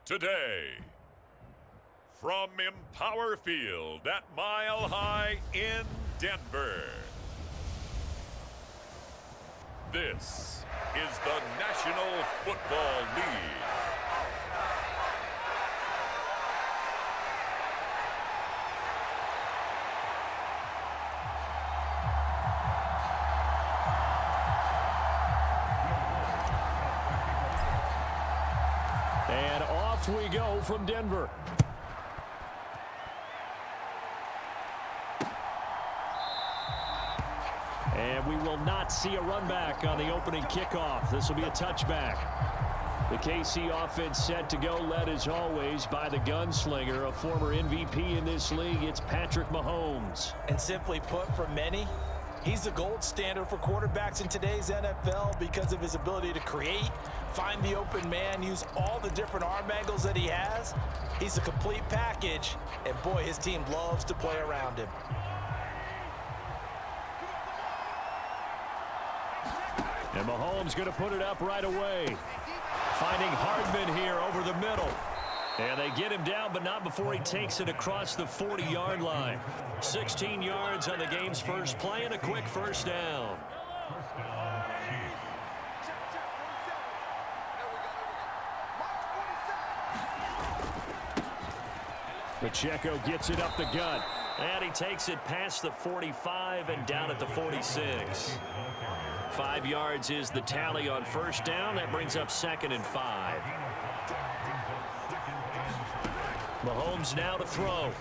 today. From Empower Field at Mile High in Denver, this is the National Football League. And off we go from Denver. And we will not see a run back on the opening kickoff. This will be a touchback. The KC offense set to go, led as always by the gunslinger, a former MVP in this league. It's Patrick Mahomes. And simply put, for many, he's the gold standard for quarterbacks in today's NFL because of his ability to create, find the open man, use all the different arm angles that he has. He's a complete package, and boy, his team loves to play around him. And Mahomes going to put it up right away. Finding Hardman here over the middle. And they get him down, but not before he takes it across the 40-yard line. 16 yards on the game's first play and a quick first down. Pacheco gets it up the gut. And he takes it past the 45 and down at the 46. 5 yards is the tally on first down. That brings up 2nd and 5. Mahomes now to throw.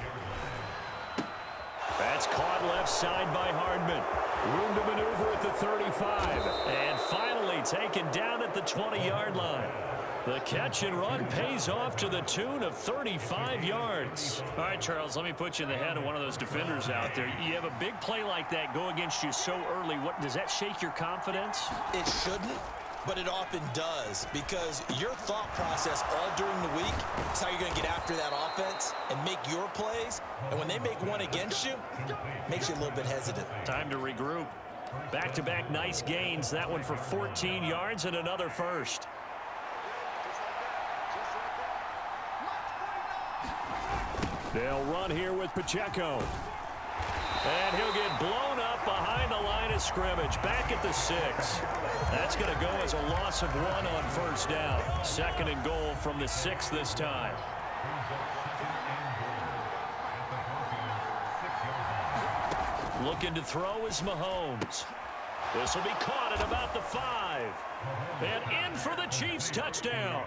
That's caught left side by Hardman. Room to maneuver at the 35. And finally taken down at the 20-yard line. The catch and run pays off to the tune of 35 yards. All right, Charles, let me put you in the head of one of those defenders out there. You have a big play like that go against you so early. What does that shake your confidence? It shouldn't, but it often does, because your thought process all during the week is how you're going to get after that offense and make your plays. And when they make one against you, it makes you a little bit hesitant. Time to regroup. Back-to-back nice gains. That one for 14 yards and another first. They'll run here with Pacheco. And he'll get blown up behind the line of scrimmage. Back at the 6. That's going to go as a loss of 1 on first down. 2nd and goal from the 6 this time. Looking to throw is Mahomes. This will be caught at about the 5. And in for the Chiefs touchdown.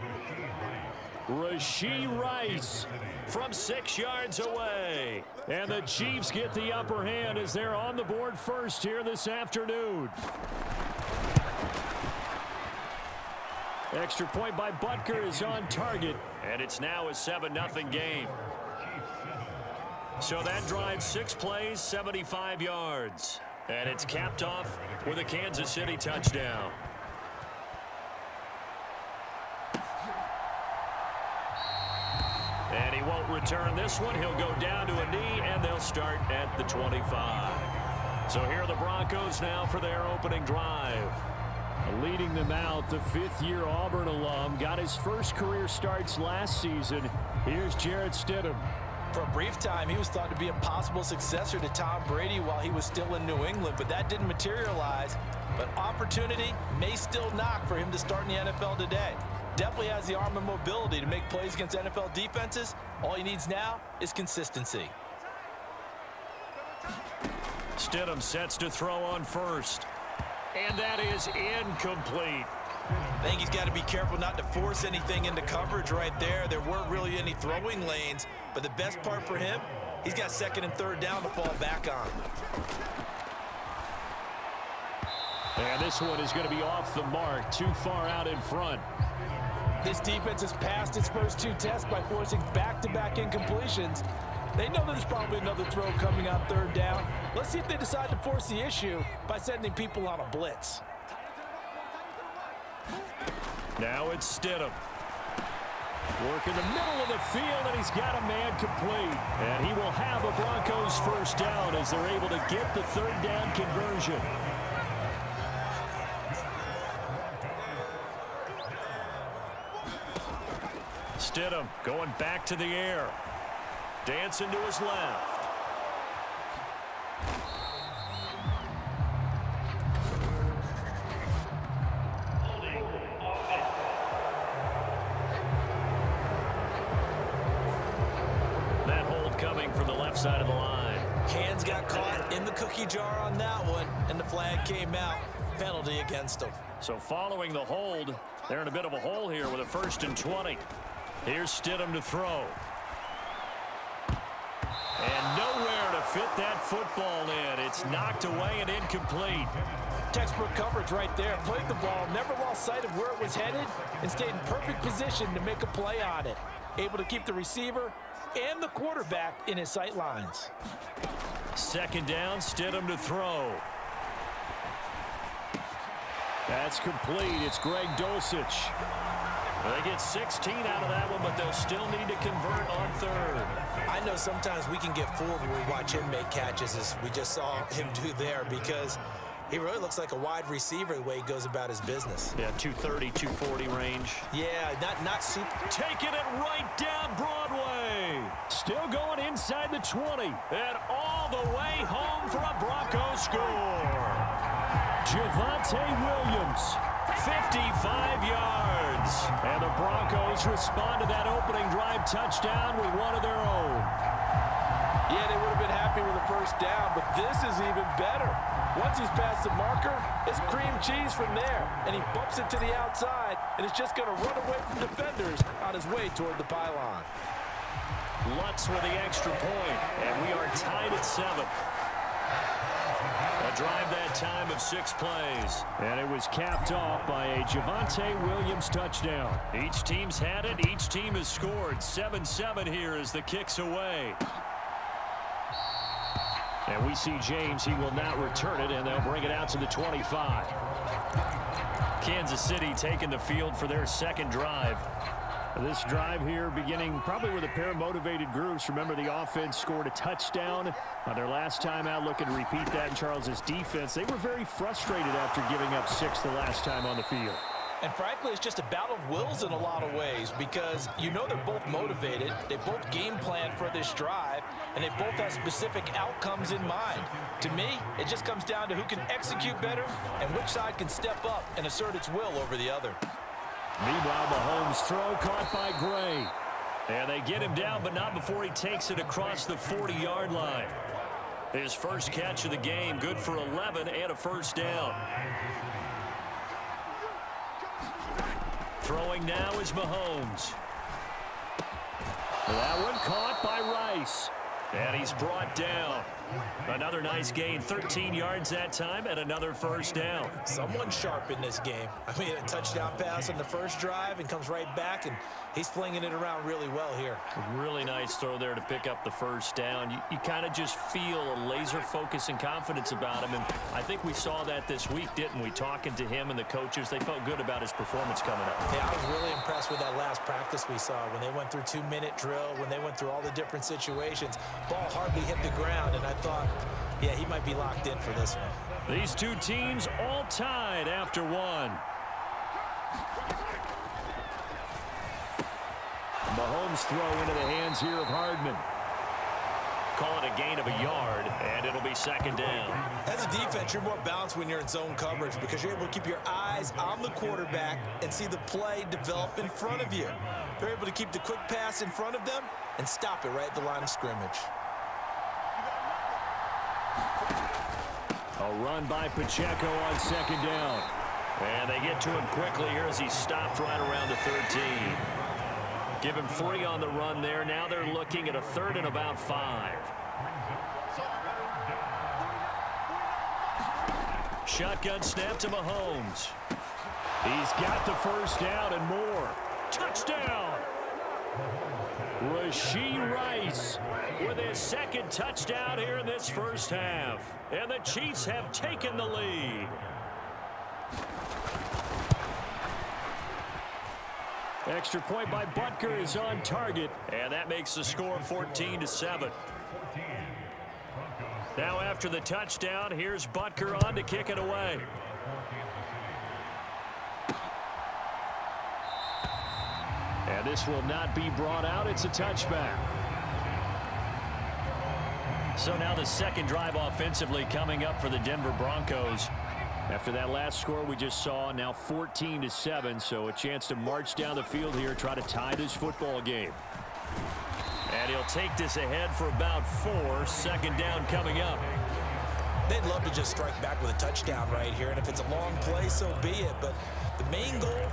Rashee Rice from 6 yards away. And the Chiefs get the upper hand as they're on the board first here this afternoon. Extra point by Butker is on target. And it's now a 7-0 game. So that drives 6 plays, 75 yards. And it's capped off with a Kansas City touchdown. And he won't return this one. He'll go down to a knee, and they'll start at the 25. So here are the Broncos now for their opening drive. Leading them out, the 5th-year Auburn alum got his first career starts last season. Here's Jarrett Stidham. For a brief time, he was thought to be a possible successor to Tom Brady while he was still in New England, but that didn't materialize. But opportunity may still knock for him to start in the NFL today. Definitely has the arm and mobility to make plays against NFL defenses. All he needs now is consistency. Stidham sets to throw on first. And that is incomplete. I think he's got to be careful not to force anything into coverage right there. There weren't really any throwing lanes, but the best part for him, he's got 2nd and 3rd down to fall back on. And this one is going to be off the mark, too far out in front. This defense has passed its first 2 tests by forcing back-to-back incompletions. They know there's probably another throw coming on 3rd down. Let's see if they decide to force the issue by sending people on a blitz. Now it's Stidham. Work in the middle of the field, and he's got a man complete. And he will have a Broncos first down as they're able to get the 3rd down conversion. Stidham going back to the air. Dancing to his left. That hold coming from the left side of the line. Hands got caught in the cookie jar on that one, and the flag came out. Penalty against them. So following the hold, they're in a bit of a hole here with a 1st and 20. Here's Stidham to throw. And nowhere to fit that football in. It's knocked away and incomplete. Textbook coverage right there. Played the ball, never lost sight of where it was headed, and stayed in perfect position to make a play on it. Able to keep the receiver and the quarterback in his sight lines. 2nd down, Stidham to throw. That's complete. It's Greg Dulcich. They get 16 out of that one, but they'll still need to convert on 3rd. I know sometimes we can get fooled when we watch him make catches, as we just saw him do there, because he really looks like a wide receiver the way he goes about his business. Yeah, 230, 240 range. Yeah, not super. Taking it right down Broadway. Still going inside the 20. And all the way home for a Broncos score. Javonte Williams, 55 yards. And the Broncos respond to that opening drive touchdown with one of their own. Yeah, they would have been happy with the 1st down, but this is even better. Once he's past the marker, it's cream cheese from there. And he bumps it to the outside, and it's just going to run away from defenders on his way toward the pylon. Lutz with the extra point, and we are tied at 7. A drive that time of 6 plays. And it was capped off by a Javonte Williams touchdown. Each team's had it. Each team has scored. 7-7 here as the kick's away. And we see James. He will not return it, and they'll bring it out to the 25. Kansas City taking the field for their 2nd drive. This drive here beginning probably with a pair of motivated groups. Remember, the offense scored a touchdown on their last time out, looking to repeat that in Charles's defense. They were very frustrated after giving up 6 the last time on the field. And frankly, it's just a battle of wills in a lot of ways, because you know they're both motivated, they both game plan for this drive, and they both have specific outcomes in mind. To me, it just comes down to who can execute better and which side can step up and assert its will over the other. Meanwhile, Mahomes' throw caught by Gray. And they get him down, but not before he takes it across the 40-yard line. His first catch of the game, good for 11 and a 1st down. Throwing now is Mahomes. That one caught by Rice. And he's brought down. Another nice gain, 13 yards that time, and another 1st down. Someone sharp in this game. I mean, a touchdown pass on the 1st drive and comes right back, and he's flinging it around really well here. Really nice throw there to pick up the 1st down. You kind of just feel a laser focus and confidence about him, and I think we saw that this week, didn't we? Talking to him and the coaches, they felt good about his performance coming up. Yeah, I was really impressed with that last practice we saw when they went through 2-minute drill, when they went through all the different situations. Ball hardly hit the ground, and I thought, yeah, he might be locked in for this one. These two teams all tied after 1. Mahomes throw into the hands here of Hardman. Call it a gain of a yard, and it'll be 2nd down. As a defense, you're more balanced when you're in zone coverage because you're able to keep your eyes on the quarterback and see the play develop in front of you. They're able to keep the quick pass in front of them and stop it right at the line of scrimmage. A run by Pacheco on 2nd down. And they get to him quickly here as he stopped right around the 13. Give him 3 on the run there. Now they're looking at a 3rd and about 5. Shotgun snap to Mahomes. He's got the 1st down and more. Touchdown! Rashee Rice with his 2nd touchdown here in this 1st half. And the Chiefs have taken the lead. Extra point by Butker is on target. And that makes the score 14-7. Now after the touchdown, here's Butker on to kick it away. And this will not be brought out. It's a touchback. So now the second drive offensively coming up for the Denver Broncos. After that last score we just saw, now 14-7, so a chance to march down the field here, try to tie this football game. And he'll take this ahead for about 4. Second down coming up. They'd love to just strike back with a touchdown right here, and if it's a long play, so be it. But the main goal,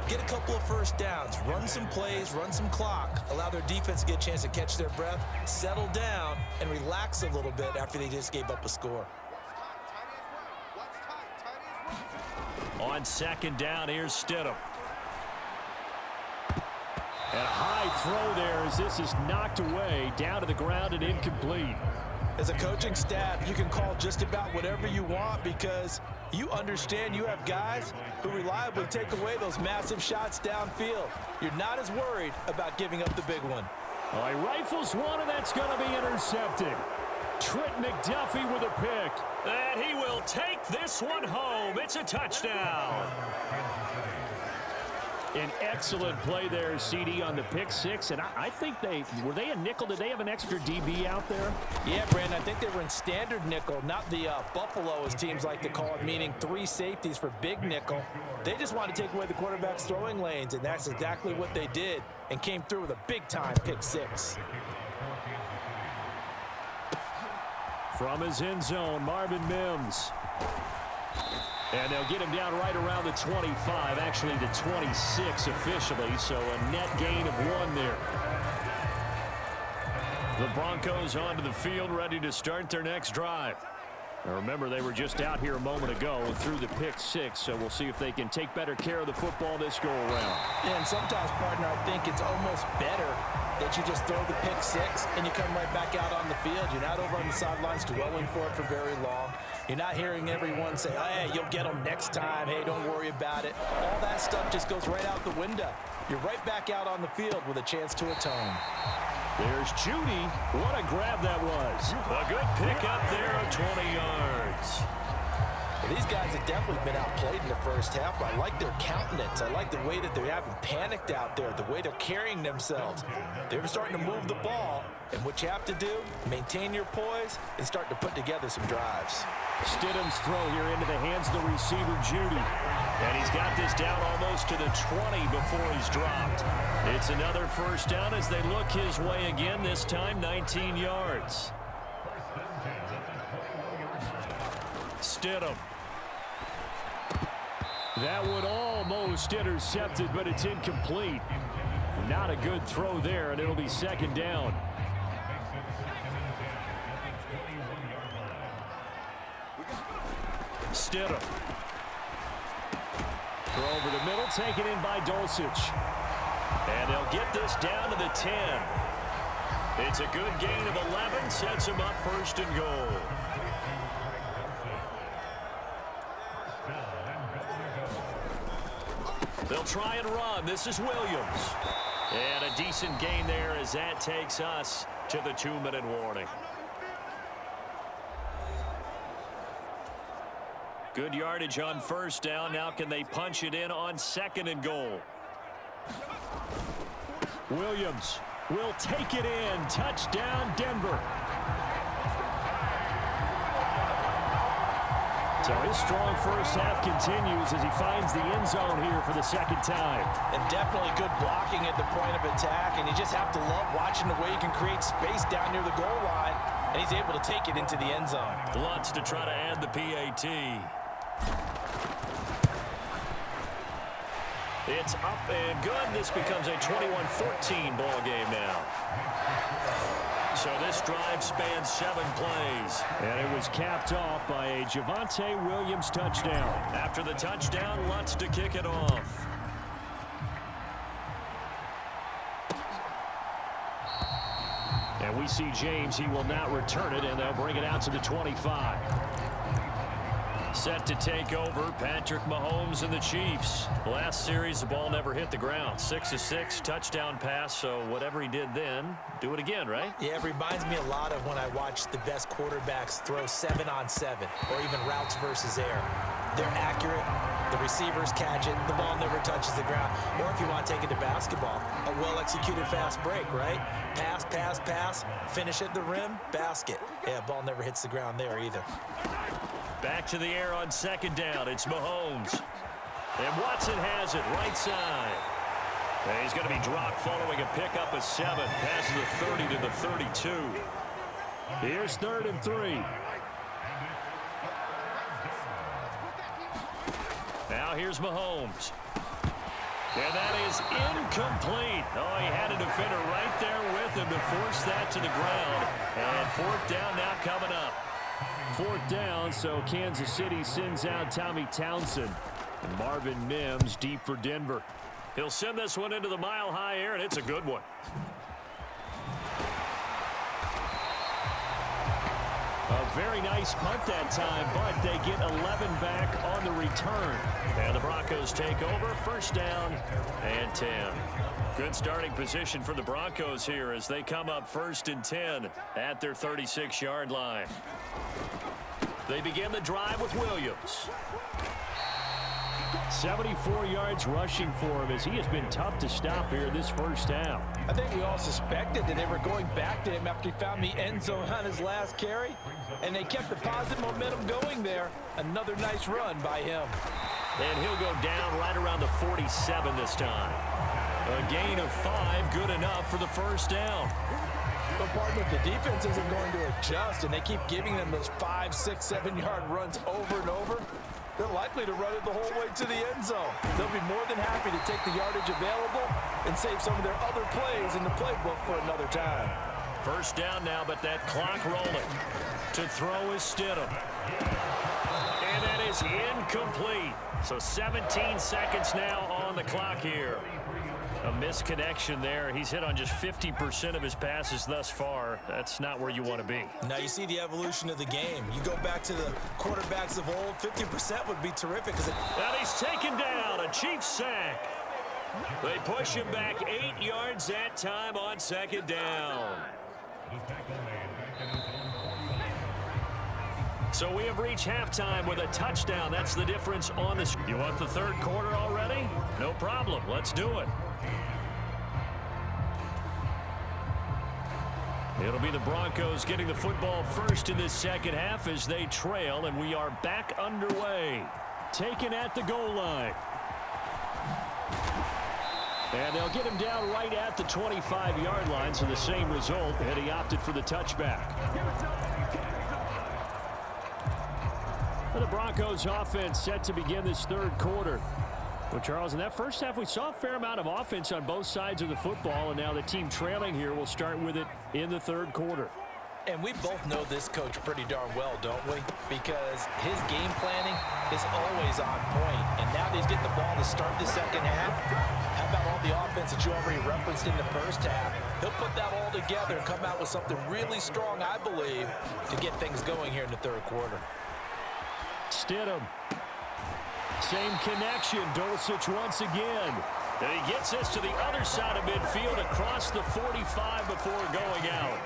get a couple of first downs, run some plays, run some clock, allow their defense to get a chance to catch their breath, settle down, and relax a little bit after they just gave up a score. On second down, here's Stidham. And a high throw there as this is knocked away, down to the ground and incomplete. As a coaching staff, you can call just about whatever you want because you understand you have guys who reliably take away those massive shots downfield. You're not as worried about giving up the big one. All right, rifles one, and that's going to be intercepted. Trent McDuffie with a pick. And he will take this one home. It's a touchdown. An excellent play there, CD, on the pick six. And I think were they a nickel? Did they have an extra DB out there? Yeah, Brandon, I think they were in standard nickel, not the Buffalo, as teams like to call it, meaning 3 safeties for big nickel. They just want to take away the quarterback's throwing lanes, and that's exactly what they did and came through with a big-time pick six. From his end zone, Marvin Mims. And they'll get him down right around the 25, actually the 26 officially, so a net gain of 1 there. The Broncos onto the field, ready to start their next drive. Now remember, they were just out here a moment ago and threw the pick six, so we'll see if they can take better care of the football this go-around. Yeah, and sometimes, partner, I think it's almost better that you just throw the pick six and you come right back out on the field. You're not over on the sidelines dwelling for it for very long. You're not hearing everyone say, oh, hey, you'll get them next time. Hey, don't worry about it. All that stuff just goes right out the window. You're right back out on the field with a chance to atone. There's Judy. What a grab that was. A good pickup there of 20 yards. Well, these guys have definitely been outplayed in the first half, but I like their countenance. I like the way that they haven't panicked out there, the way they're carrying themselves. They're starting to move the ball, and what you have to do, maintain your poise and start to put together some drives. Stidham's throw here into the hands of the receiver, Judy. And he's got this down almost to the 20 before he's dropped. It's another first down as they look his way again, this time 19 yards. Stidham. That would almost intercepted, but it's incomplete. Not a good throw there, and it'll be second down. Stidham. Throw over the middle, taken in by Dulcich. And they'll get this down to the 10. It's a good gain of 11, sets him up first and goal. They'll try and run. This is Williams. And a decent gain there as that takes us to the 2-minute warning. Good yardage on first down. Now can they punch it in on second and goal? Williams will take it in. Touchdown, Denver. So his strong first half continues as he finds the end zone here for the second time. And definitely good blocking at the point of attack, and you just have to love watching the way he can create space down near the goal line, and he's able to take it into the end zone. Lutz to try to add the PAT. It's up and good. This becomes a 21-14 ball game now. So this drive spans 7 plays. And it was capped off by a Javonte Williams touchdown. After the touchdown, Lutz to kick it off. And we see James. He will not return it, and they'll bring it out to the 25. Set to take over, Patrick Mahomes and the Chiefs. Last series, the ball never hit the ground. 6-of-6, touchdown pass, so whatever he did then, do it again, right? Yeah, it reminds me a lot of when I watched the best quarterbacks throw 7-on-7 or even routes versus air. They're accurate, The receivers catch it. The ball never touches the ground. Or if you want to take it to basketball, a well-executed fast break, right? Pass, pass, pass. Finish at the rim, basket. Yeah, ball never hits the ground there either. Back to the air on second down. It's Mahomes. And Watson has it right side. And he's going to be dropped following a pickup of 7 past the 30 to the 32. Here's 3rd and 3. Now here's Mahomes. And that is incomplete. Oh, he had a defender right there with him to force that to the ground. And 4th down now coming up. 4th down, so Kansas City sends out Tommy Townsend. And Marvin Mims deep for Denver. He'll send this one into the mile-high air, and it's a good one. A very nice punt that time, but they get 11 back on the return. And the Broncos take over. 1st down and 10. Good starting position for the Broncos here as they come up 1st and 10 at their 36-yard line. They begin the drive with Williams. 74 yards rushing for him as he has been tough to stop here this 1st down. I think we all suspected that they were going back to him after he found the end zone on his last carry, and they kept the positive momentum going there. Another nice run by him. And he'll go down right around the 47 this time. A gain of 5, good enough for the 1st down. But part of the defense isn't going to adjust, and they keep giving them those 5, 6, 7-yard runs over and over. They're likely to run it the whole way to the end zone. They'll be more than happy to take the yardage available and save some of their other plays in the playbook for another time. 1st down now, but that clock rolling. To throw is Stidham. And that is incomplete. So 17 seconds now on the clock here. A misconnection there. He's hit on just 50% of his passes thus far. That's not where you want to be. Now you see the evolution of the game. You go back to the quarterbacks of old, 50% would be terrific. And he's taken down, a Chiefs sack. They push him back 8 yards that time on 2nd down. So we have reached halftime with a touchdown. That's the difference on the screen. You want the 3rd quarter already? No problem. Let's do it. It'll be the Broncos getting the football first in this 2nd half as they trail, and we are back underway. Taken at the goal line. And they'll get him down right at the 25-yard line, so the same result, and he opted for the touchback. The Broncos offense set to begin this 3rd quarter. Well, Charles, in that 1st half, we saw a fair amount of offense on both sides of the football, and now the team trailing here will start with it in the 3rd quarter. And we both know this coach pretty darn well, don't we? Because his game planning is always on point. And now that he's getting the ball to start the 2nd half, how about all the offense that you already referenced in the 1st half? He'll put that all together and come out with something really strong, I believe, to get things going here in the 3rd quarter. Stidham. Same connection. Dulcich once again. And he gets this to the other side of midfield across the 45 before going out.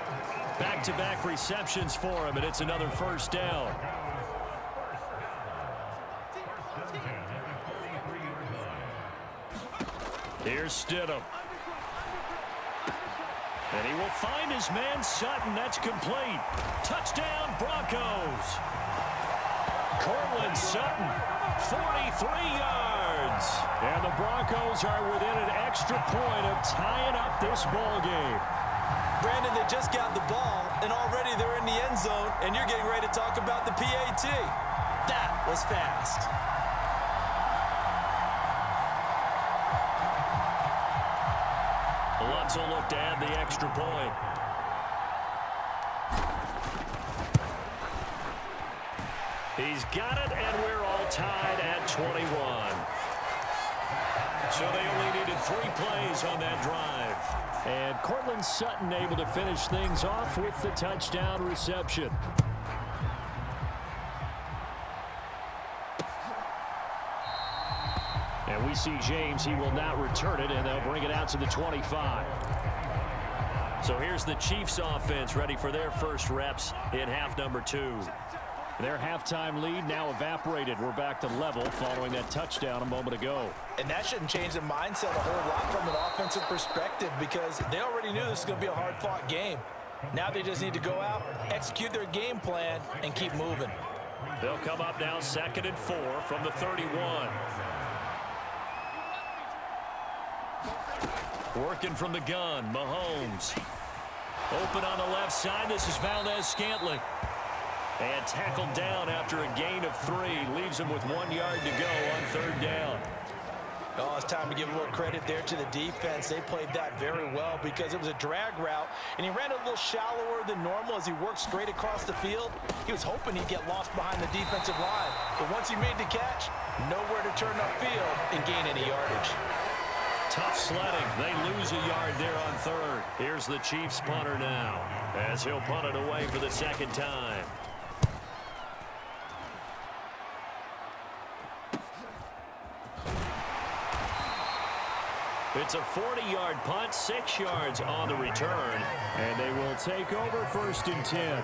Back-to-back receptions for him, and it's another 1st down. Here's Stidham. And he will find his man Sutton. That's complete. Touchdown, Broncos. Cortland Sutton, 43 yards. And the Broncos are within an extra point of tying up this ball game. Brandon, they just got the ball, and already they're in the end zone, and you're getting ready to talk about the PAT. That was fast. Lutz will look to add the extra point. He's got it, and we're all tied at 21. So they only needed 3 plays on that drive. And Cortland Sutton able to finish things off with the touchdown reception. And we see James. He will not return it, and they'll bring it out to the 25. So here's the Chiefs offense ready for their first reps in half number 2. Their halftime lead now evaporated. We're back to level following that touchdown a moment ago. And that shouldn't change the mindset a whole lot from an offensive perspective because they already knew this was going to be a hard-fought game. Now they just need to go out, execute their game plan, and keep moving. They'll come up now 2nd and 4 from the 31. Working from the gun, Mahomes. Open on the left side. This is Valdez-Scantling. And tackled down after a gain of 3. Leaves him with 1 yard to go on 3rd down. Oh, it's time to give a little credit there to the defense. They played that very well because it was a drag route, and he ran a little shallower than normal as he worked straight across the field. He was hoping he'd get lost behind the defensive line, but once he made the catch, nowhere to turn upfield and gain any yardage. Tough sledding. They lose a yard there on 3rd. Here's the Chiefs punter now as he'll punt it away for the 2nd time. It's a 40-yard punt, 6 yards on the return. And they will take over 1st and 10.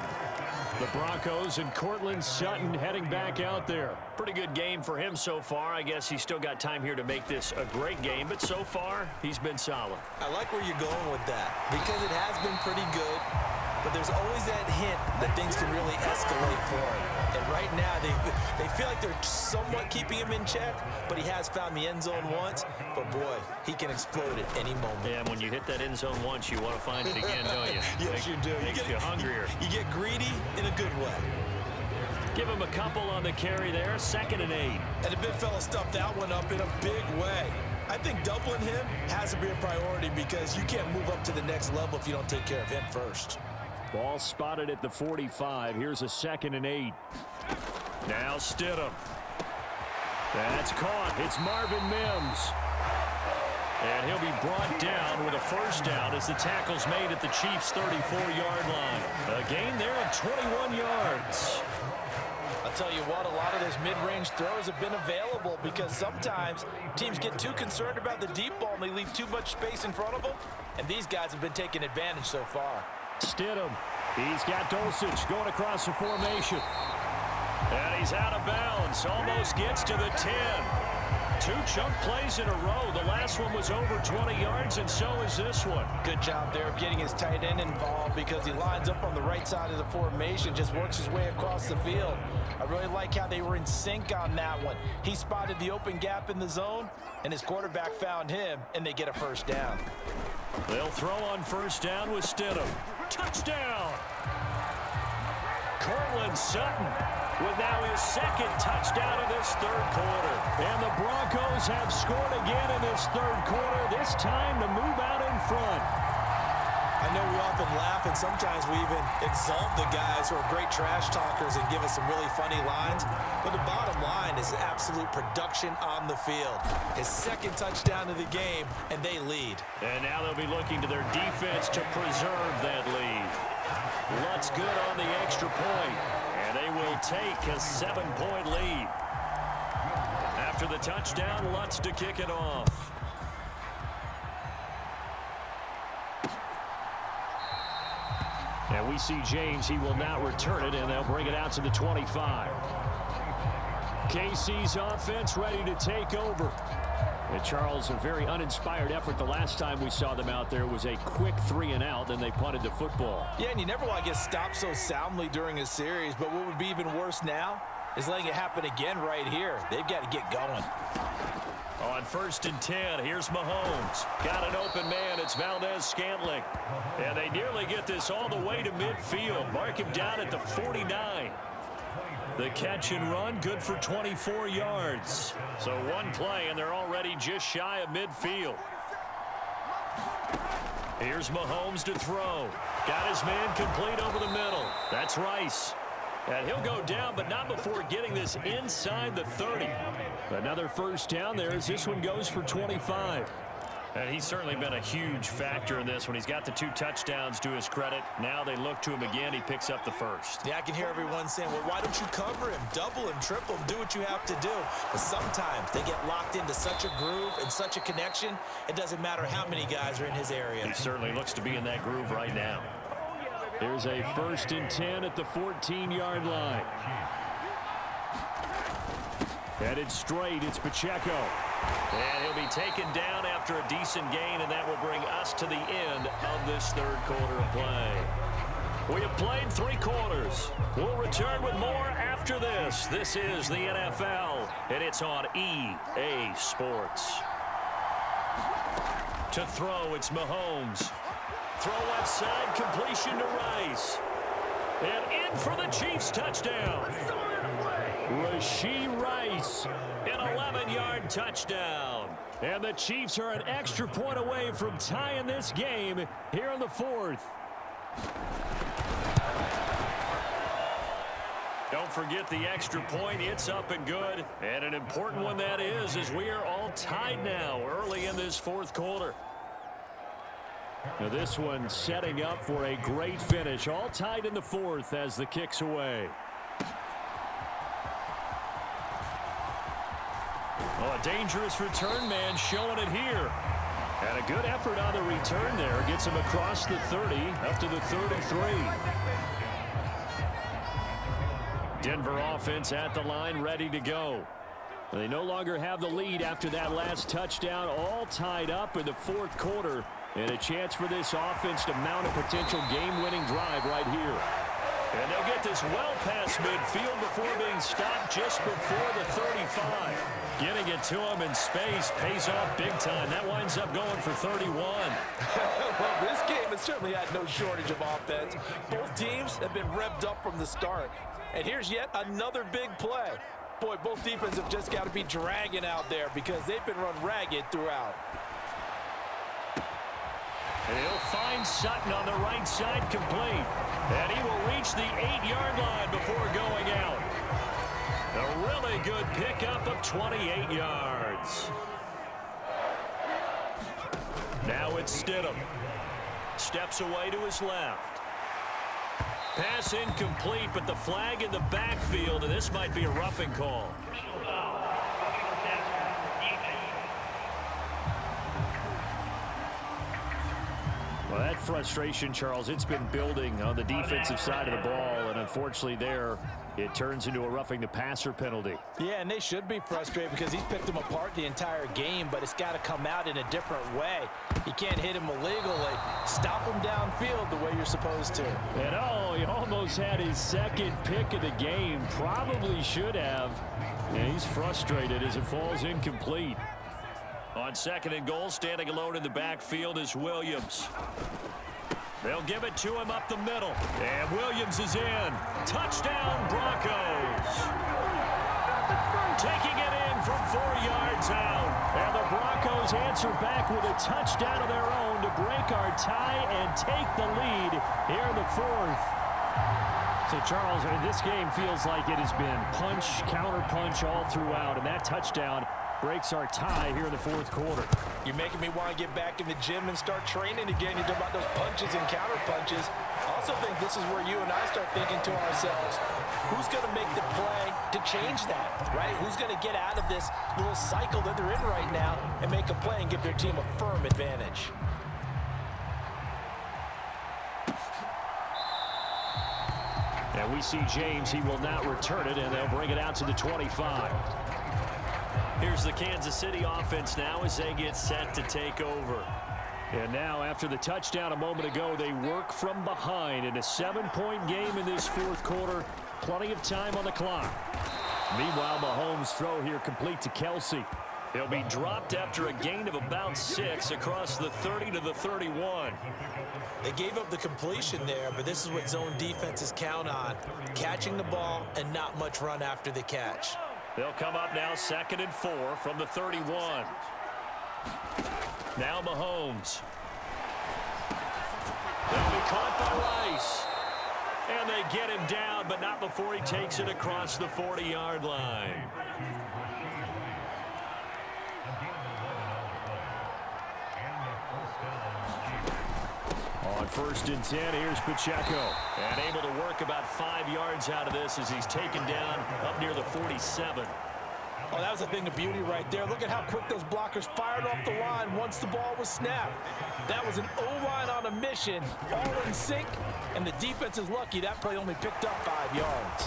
The Broncos and Cortland Sutton heading back out there. Pretty good game for him so far. I guess he's still got time here to make this a great game, but so far, he's been solid. I like where you're going with that because it has been pretty good, but there's always that hint that things can really escalate for him. And right now, they feel like they're somewhat keeping him in check, but he has found the end zone once. But, boy, he can explode at any moment. Yeah, and when you hit that end zone once, you want to find it again, don't you? Yes, you do. Makes you hungrier. You get greedy in a good way. Give him a couple on the carry there, 2nd and 8. And the big fella stuffed that one up in a big way. I think doubling him has to be a priority because you can't move up to the next level if you don't take care of him first. Ball spotted at the 45. Here's a 2nd and 8. Now Stidham. That's caught. It's Marvin Mims. And he'll be brought down with a 1st down as the tackle's made at the Chiefs' 34-yard line. A gain there of 21 yards. I'll tell you what, a lot of those mid-range throws have been available because sometimes teams get too concerned about the deep ball and they leave too much space in front of them. And these guys have been taking advantage so far. Stidham. He's got Dulcich going across the formation. And he's out of bounds. Almost gets to the 10. 2 chunk plays in a row. The last one was over 20 yards, and so is this one. Good job there of getting his tight end involved because he lines up on the right side of the formation, just works his way across the field. I really like how they were in sync on that one. He spotted the open gap in the zone, and his quarterback found him, and they get a 1st down. They'll throw on 1st down with Stidham. Touchdown! Cortland Sutton with now his 2nd touchdown of this 3rd quarter. And the Broncos have scored again in this 3rd quarter, this time to move out in front. I know we often laugh, and sometimes we even exalt the guys who are great trash talkers and give us some really funny lines. But the bottom line is absolute production on the field. His 2nd touchdown of the game, and they lead. And now they'll be looking to their defense to preserve that lead. Lutz good on the extra point, and they will take a 7-point lead. After the touchdown, Lutz to kick it off. And we see James. He will not return it, and they'll bring it out to the 25. KC's offense ready to take over. And Charles, a very uninspired effort. The last time we saw them out there was a quick 3-and-out, then they punted the football. Yeah, and you never want to get stopped so soundly during a series, but what would be even worse now is letting it happen again right here. They've got to get going. On 1st and 10, here's Mahomes. Got an open man. It's Valdez-Scantling. And they nearly get this all the way to midfield. Mark him down at the 49. The catch and run, good for 24 yards. So 1 play, and they're already just shy of midfield. Here's Mahomes to throw. Got his man complete over the middle. That's Rice. And he'll go down, but not before getting this inside the 30. Another 1st down there as this one goes for 25. And he's certainly been a huge factor in this when he's got the 2 touchdowns to his credit. Now they look to him again. He picks up the 1st. Yeah, I can hear everyone saying, well, why don't you cover him, double him, triple him, do what you have to do. But sometimes they get locked into such a groove and such a connection, it doesn't matter how many guys are in his area. He certainly looks to be in that groove right now. There's a 1st and 10 at the 14-yard line. Headed straight, it's Pacheco. And he'll be taken down after a decent gain, and that will bring us to the end of this third quarter of play. We have played 3 quarters. We'll return with more after this. This is the NFL, and it's on EA Sports. To throw, it's Mahomes. Throw left side, completion to Rice. And in for the Chiefs touchdown. Rashee Rice. An 11-yard touchdown. And the Chiefs are an extra point away from tying this game here in the 4th. Don't forget the extra point. It's up and good. And an important one that is, as we are all tied now early in this 4th quarter. Now this one setting up for a great finish. All tied in the 4th as the kick's away. Oh, a dangerous return man showing it here. And a good effort on the return there. Gets him across the 30 up to the 33. Denver offense at the line, ready to go. They no longer have the lead after that last touchdown. All tied up in the 4th quarter. And a chance for this offense to mount a potential game-winning drive right here. And they'll get this well past midfield before being stopped just before the 35. Getting it to him in space pays off big time. That winds up going for 31. Well, this game has certainly had no shortage of offense. Both teams have been revved up from the start. And here's yet another big play. Boy, both defenses have just got to be dragging out there because they've been run ragged throughout. And he'll find Sutton on the right side complete. And he will reach the 8-yard line before going out. A really good pickup of 28 yards. Now it's Stidham. Steps away to his left. Pass incomplete, but the flag in the backfield, and this might be a roughing call. Well, that frustration, Charles, it's been building on the defensive side of the ball, and unfortunately there, it turns into a roughing the passer penalty. Yeah, and they should be frustrated because he's picked them apart the entire game, but it's got to come out in a different way. You can't hit him illegally. Stop him downfield the way you're supposed to. And oh, he almost had his second pick of the game. Probably should have. And he's frustrated as it falls incomplete. On 2nd and goal, standing alone in the backfield is Williams. They'll give it to him up the middle. And Williams is in. Touchdown, Broncos. Taking it in from 4 yards out. And the Broncos answer back with a touchdown of their own to break our tie and take the lead here in the 4th. So, Charles, this game feels like it has been punch, counter-punch all throughout. And that touchdown breaks our tie here in the 4th quarter. You're making me want to get back in the gym and start training again. You're talking about those punches and counter punches. I also think this is where you and I start thinking to ourselves, who's going to make the play to change that, right? Who's going to get out of this little cycle that they're in right now and make a play and give their team a firm advantage? And we see James. He will not return it, and they'll bring it out to the 25. Here's the Kansas City offense now as they get set to take over. And now, after the touchdown a moment ago, they work from behind in a 7-point game in this 4th quarter. Plenty of time on the clock. Meanwhile, Mahomes' throw here complete to Kelsey. He'll be dropped after a gain of about 6 across the 30 to the 31. They gave up the completion there, but this is what zone defenses count on. Catching the ball and not much run after the catch. They'll come up now 2nd and 4 from the 31. Now Mahomes. They'll be caught by Rice. And they get him down, but not before he takes it across the 40-yard line. On 1st and 10, here's Pacheco. And able to work about 5 yards out of this as he's taken down up near the 47. Oh, that was a thing of beauty right there. Look at how quick those blockers fired off the line once the ball was snapped. That was an O-line on a mission, all in sync, and the defense is lucky that play only picked up 5 yards.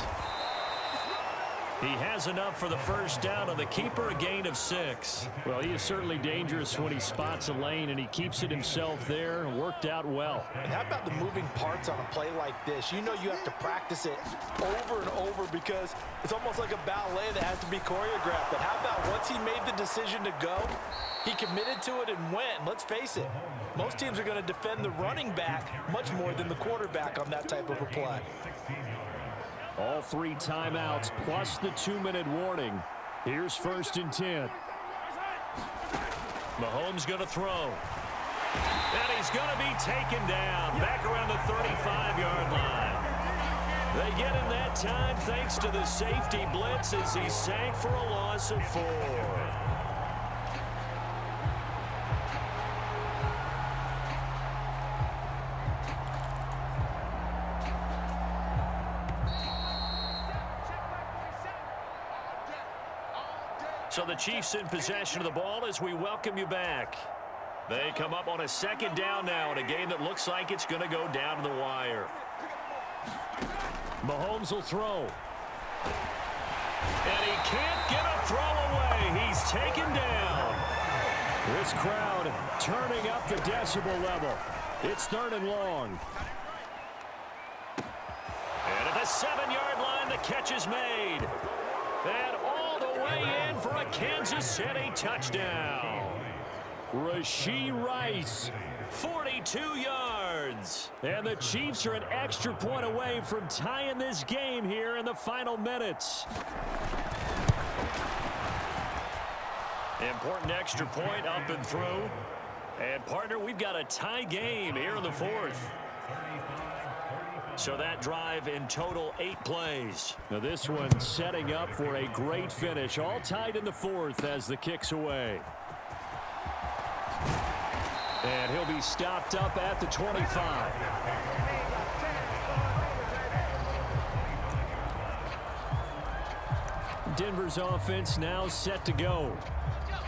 He has enough for the first down, and the keeper a gain of 6. Well, he is certainly dangerous when he spots a lane, and he keeps it himself there and worked out well. And how about the moving parts on a play like this? You know you have to practice it over and over because it's almost like a ballet that has to be choreographed. But how about once he made the decision to go, he committed to it and went. Let's face it, most teams are going to defend the running back much more than the quarterback on that type of a play. All 3 timeouts plus the 2-minute warning. Here's 1st and 10. Mahomes going to throw. And he's going to be taken down back around the 35-yard line. They get him that time thanks to the safety blitz as he sank for a loss of 4. So the Chiefs in possession of the ball as we welcome you back. They come up on a 2nd down now in a game that looks like it's going to go down to the wire. Mahomes will throw. And he can't get a throw away. He's taken down. This crowd turning up the decibel level. It's 3rd and long. And at the 7-yard line, the catch is made. And all the way in for a Kansas City touchdown. Rashee Rice. 42 yards. And the Chiefs are an extra point away from tying this game here in the final minutes. Important extra point up and through. And, partner, we've got a tie game here in the 4th. So that drive in total 8 plays. Now this one setting up for a great finish. All tied in the 4th as the kick's away. And he'll be stopped up at the 25. Denver's offense now set to go.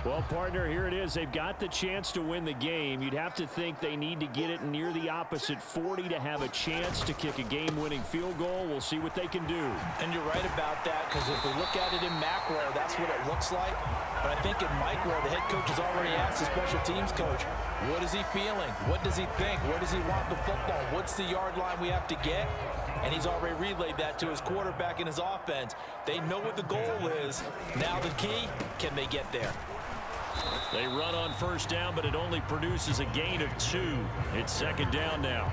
Well, partner, here it is. They've got the chance to win the game. You'd have to think they need to get it near the opposite 40 to have a chance to kick a game-winning field goal. We'll see what they can do. And you're right about that, because if we look at it in macro, that's what it looks like. But I think in micro, the head coach has already asked the special teams coach, what is he feeling? What does he think? Where does he want the football? What's the yard line we have to get? And he's already relayed that to his quarterback and his offense. They know what the goal is. Now the key, can they get there? They run on 1st down, but it only produces a gain of 2. It's 2nd down now.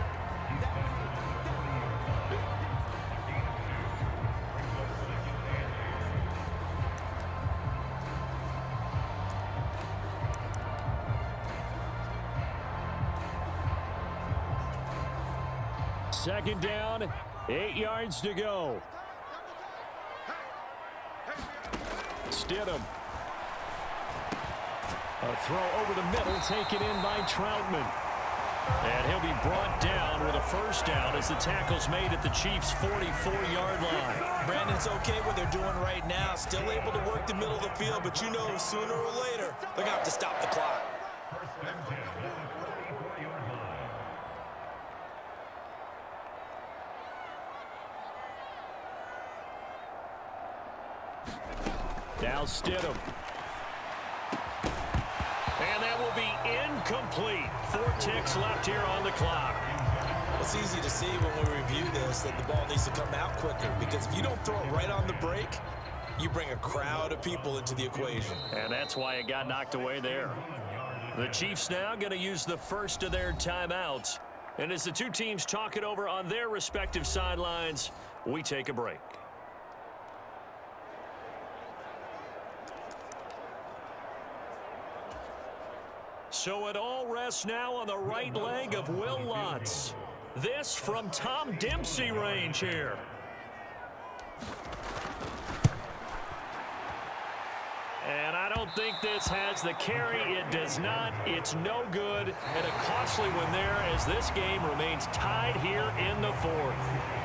Second down, 8 yards to go. Stidham. A throw over the middle, taken in by Troutman. And he'll be brought down with a 1st down as the tackle's made at the Chiefs' 44-yard line. Brandon's okay what they're doing right now. Still able to work the middle of the field, but you know sooner or later they're going to have to stop the clock. Now Stidham. And that will be incomplete. 4 ticks left here on the clock. It's easy to see when we review this that the ball needs to come out quicker, because if you don't throw it right on the break, you bring a crowd of people into the equation. And that's why it got knocked away there. The Chiefs now going to use the first of their timeouts. And as the two teams talk it over on their respective sidelines, we take a break. So it all rests now on the right leg of Will Lutz. This from Tom Dempsey range here. And I don't think this has the carry. It does not. It's no good. And a costly one there as this game remains tied here in the 4th.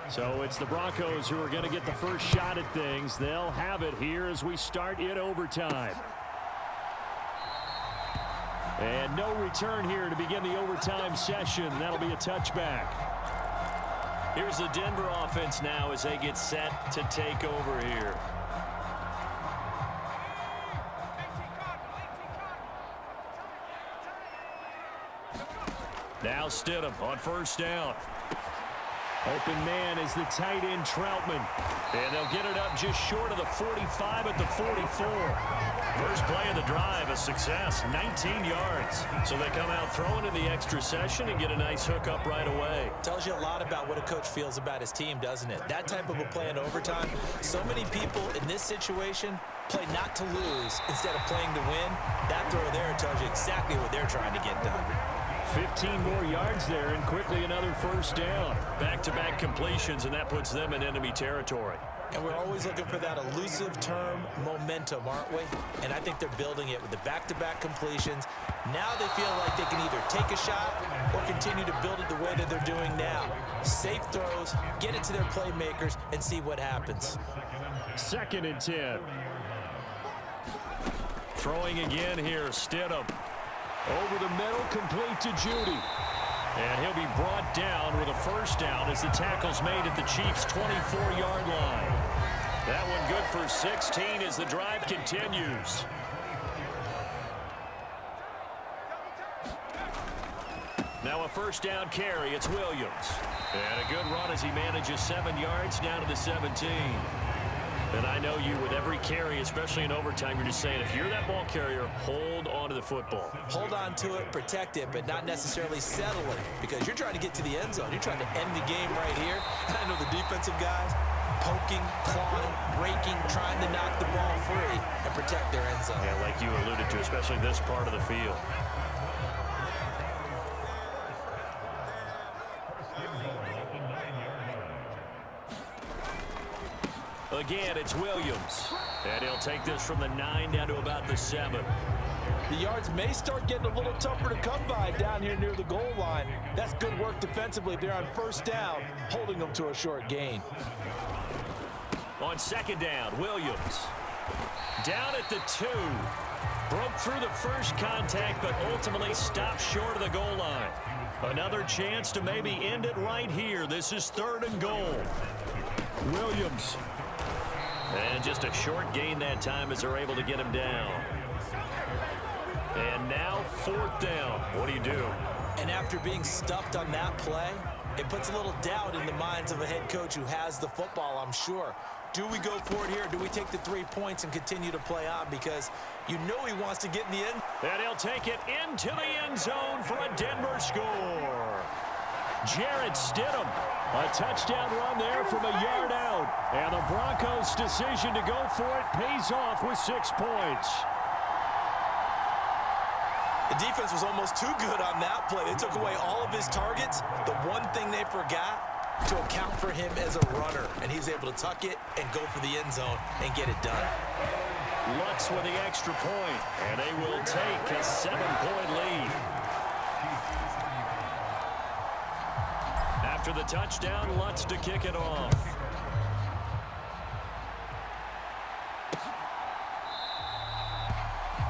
So it's the Broncos who are going to get the first shot at things. They'll have it here as we start in overtime. And no return here to begin the overtime session. That'll be a touchback. Here's the Denver offense now as they get set to take over here. Now Stidham on first down. Open man is the tight end Troutman. And they'll get it up just short of the 45 at the 44. First play of the drive, a success, 19 yards. So they come out throwing in the extra session and get a nice hook up right away. Tells you a lot about what a coach feels about his team, doesn't it? That type of a play in overtime. So many people in this situation play not to lose instead of playing to win. That throw there tells you exactly what they're trying to get done. 15 more yards there and quickly another first down. Back-to-back completions, and that puts them in enemy territory. And we're always looking for that elusive term, momentum, aren't we? And I think they're building it with the back-to-back completions. Now they feel like they can either take a shot or continue to build it the way that they're doing now. Safe throws, get it to their playmakers, and see what happens. 2nd and 10. Throwing again here, Stidham. Over the middle, complete to Judy. And he'll be brought down with a first down as the tackle's made at the Chiefs' 24-yard line. That one good for 16 as the drive continues. Now a first down carry. It's Williams. And a good run as he manages 7 yards down to the 17. And I know you, with every carry, especially in overtime, you're just saying, if you're that ball carrier, hold on to the football. Hold on to it, protect it, but not necessarily settle it, because you're trying to get to the end zone. You're trying to end the game right here. And I know the defensive guys poking, clawing, breaking, trying to knock the ball free and protect their end zone. Yeah, like you alluded to, especially this part of the field. Again, it's Williams. And he'll take this from the 9 down to about the 7. The yards may start getting a little tougher to come by down here near the goal line. That's good work defensively. They're on first down, holding them to a short gain. On 2nd down, Williams. Down at the 2. Broke through the first contact, but ultimately stopped short of the goal line. Another chance to maybe end it right here. This is 3rd and goal. Williams. And just a short gain that time as they're able to get him down. And now 4th down. What do you do? And after being stuffed on that play, it puts a little doubt in the minds of a head coach who has the football, I'm sure. Do we go for it here? Do we take the 3 points and continue to play on? Because you know he wants to get in the end. And he'll take it into the end zone for a Denver score. Jarrett Stidham. A touchdown run there from a yard out. And the Broncos' decision to go for it pays off with 6 points. The defense was almost too good on that play. They took away all of his targets. The one thing they forgot, to account for him as a runner. And he's able to tuck it and go for the end zone and get it done. Lutz with the extra point. And they will take a 7-point lead. After the touchdown, Lutz to kick it off.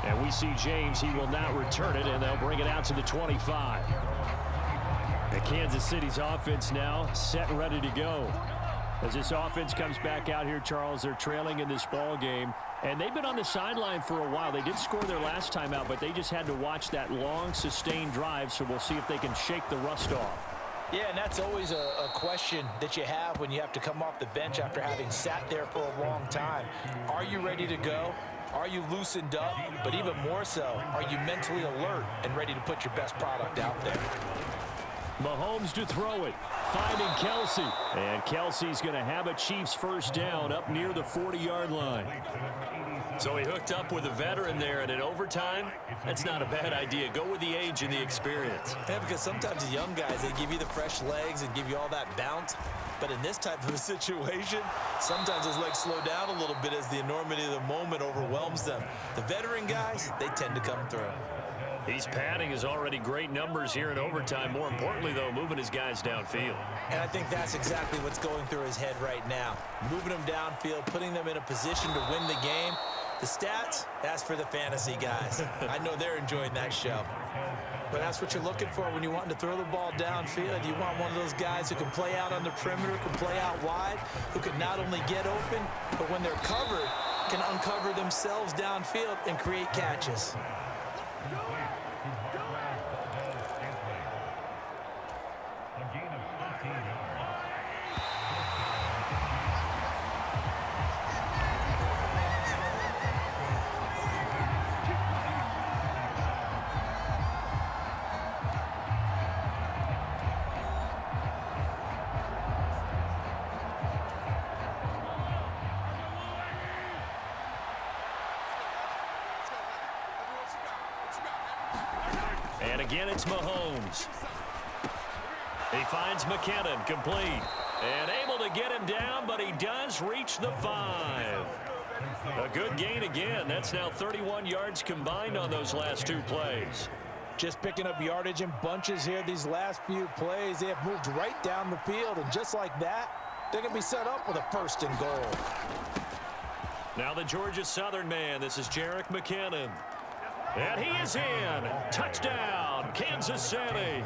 And we see James. He will not return it, and they'll bring it out to the 25. And Kansas City's offense now set and ready to go. As this offense comes back out here, Charles, they're trailing in this ball game. And they've been on the sideline for a while. They did score their last time out, but they just had to watch that long, sustained drive. So we'll see if they can shake the rust off. Yeah, and that's always a question that you have when you have to come off the bench after having sat there for a long time. Are you ready to go? Are you loosened up? But even more so, are you mentally alert and ready to put your best product out there? Mahomes to throw it, finding Kelsey. And Kelsey's going to have a Chiefs first down up near the 40-yard line. So he hooked up with a veteran there, and in overtime, that's not a bad idea. Go with the age and the experience. Yeah, because sometimes the young guys, they give you the fresh legs and give you all that bounce. But in this type of a situation, sometimes those legs slow down a little bit as the enormity of the moment overwhelms them. The veteran guys, they tend to come through. He's padding his already great numbers here in overtime. More importantly, though, moving his guys downfield. And I think that's exactly what's going through his head right now. Moving them downfield, putting them in a position to win the game. The stats, that's for the fantasy guys. I know they're enjoying that show. But that's what you're looking for when you want to throw the ball downfield. You want one of those guys who can play out on the perimeter, can play out wide, who can not only get open, but when they're covered, can uncover themselves downfield and create catches. And again, it's Mahomes. He finds McKinnon, complete. And able to get him down, but he does reach the 5. A good gain again. That's now 31 yards combined on those last 2 plays. Just picking up yardage in bunches here these last few plays. They have moved right down the field, and just like that, they're going to be set up with a 1st and goal. Now the Georgia Southern man. This is Jerick McKinnon. And he is in. Touchdown, Kansas City.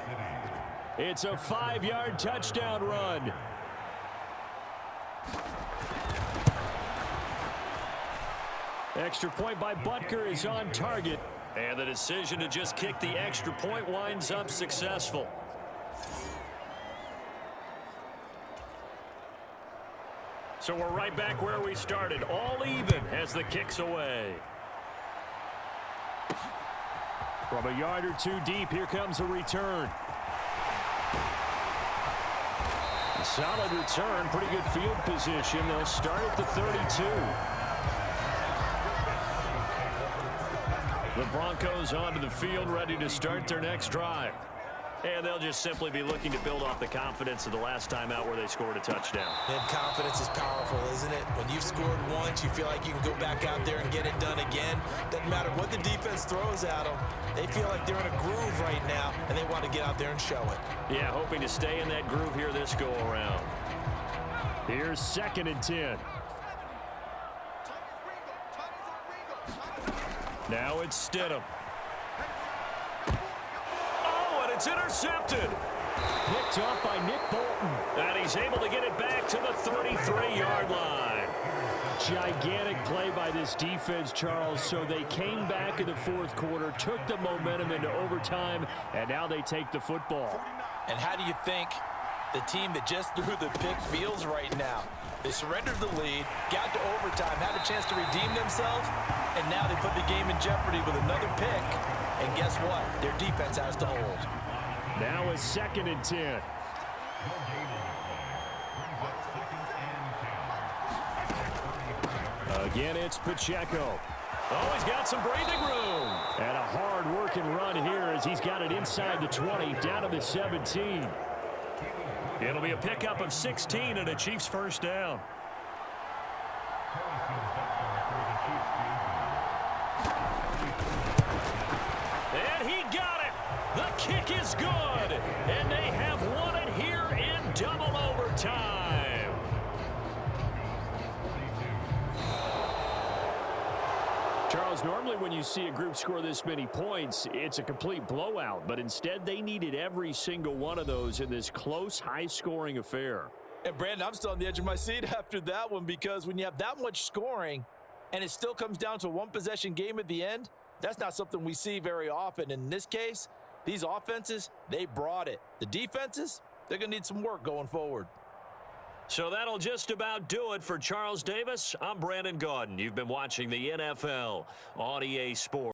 It's a 5-yard touchdown run. Extra point by Butker is on target. And the decision to just kick the extra point winds up successful. So we're right back where we started. All even as the kick's away. From a yard or 2 deep, here comes a return. A solid return, pretty good field position. They'll start at the 32. The Broncos onto the field, ready to start their next drive. And they'll just simply be looking to build off the confidence of the last time out where they scored a touchdown. And confidence is powerful, isn't it? When you've scored once, you feel like you can go back out there and get it done again. Doesn't matter what the defense throws at them. They feel like they're in a groove right now, and they want to get out there and show it. Yeah, hoping to stay in that groove here this go-around. Here's 2nd and 10. Now it's Stidham. It's intercepted. Picked up by Nick Bolton. And he's able to get it back to the 33-yard line. Gigantic play by this defense, Charles. So they came back in the 4th quarter, took the momentum into overtime, and now they take the football. And how do you think the team that just threw the pick feels right now? They surrendered the lead, got to overtime, had a chance to redeem themselves, and now they put the game in jeopardy with another pick. And guess what? Their defense has to hold. Now it's 2nd and 10. Again, it's Pacheco. Oh, he's got some breathing room. And a hard-working run here as he's got it inside the 20, down to the 17. It'll be a pickup of 16 and a Chiefs 1st down. And he got it. The kick is good. And they have won it here in double overtime. Charles, normally when you see a group score this many points, it's a complete blowout. But instead, they needed every single one of those in this close, high-scoring affair. And, Brandon, I'm still on the edge of my seat after that one because when you have that much scoring and it still comes down to a one-possession game at the end, that's not something we see very often. In this case, these offenses, they brought it. The defenses, they're going to need some work going forward. So that'll just about do it for Charles Davis. I'm Brandon Gaudin. You've been watching the NFL on EA Sports.